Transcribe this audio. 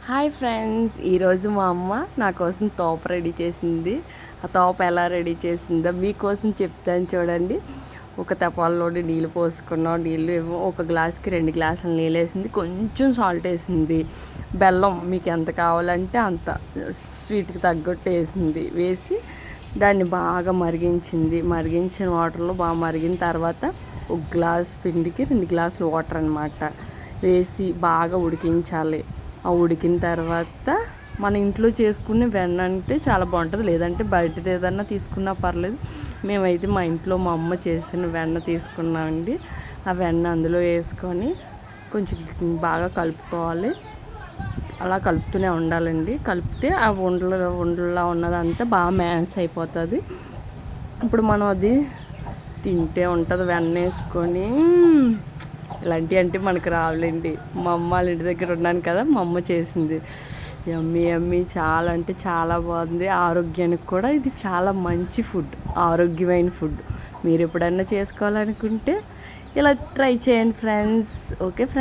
Hi friends, ఈరోజు మా అమ్మ నా కోసం తోప రెడీ చేసింది. ఆ తోప ఎలా రెడీ చేసిందో మీకోసం చెప్తాను చూడండి. ఒక తపాల్లోని నీళ్ళు పోసుకున్నాం. నీళ్ళు ఏమో ఒక గ్లాస్కి 2 గ్లాసులు నీళ్ళు వేసింది. కొంచెం సాల్ట్ వేసింది. బెల్లం మీకు ఎంత కావాలంటే అంత స్వీట్కి తగ్గట్టు వేసింది. వేసి దాన్ని బాగా మరిగించింది. మరిగించిన వాటర్లో బాగా మరిగిన తర్వాత ఒక గ్లాస్ పిండికి 2 గ్లాసులు వాటర్ అనమాట వేసి బాగా ఉడికించాలి. ఆ ఉడికిన తర్వాత మన ఇంట్లో చేసుకునే వెన్న అంటే చాలా బాగుంటుంది. లేదంటే బయటది ఏదన్నా తీసుకున్నా పర్లేదు. మేమైతే మా ఇంట్లో మా అమ్మ చేసిన వెన్న తీసుకున్నామండి. ఆ వెన్న అందులో వేసుకొని కొంచెం బాగా కలుపుకోవాలి. అలా కలుపుతూనే ఉండాలండి. కలిపితే ఆ ఉండలా ఉన్నదంతా బాగా మ్యాష్ అయిపోతుంది. ఇప్పుడు మనం అది తింటే ఉంటుంది వెన్న వేసుకొని. ఇలాంటివి అంటే మనకు రావులేండి. మా అమ్మ వాళ్ళ ఇంటి దగ్గర ఉన్నాను కదా, మా అమ్మ చేసింది. యమ్మీ యమ్మీ, చాలా అంటే చాలా బాగుంది. ఆరోగ్యానికి కూడా ఇది చాలా మంచి ఫుడ్, ఆరోగ్యమైన ఫుడ్. మీరు ఎప్పుడైనా చేసుకోవాలనుకుంటే ఇలా ట్రై చేయండి ఫ్రెండ్స్. Okay friends.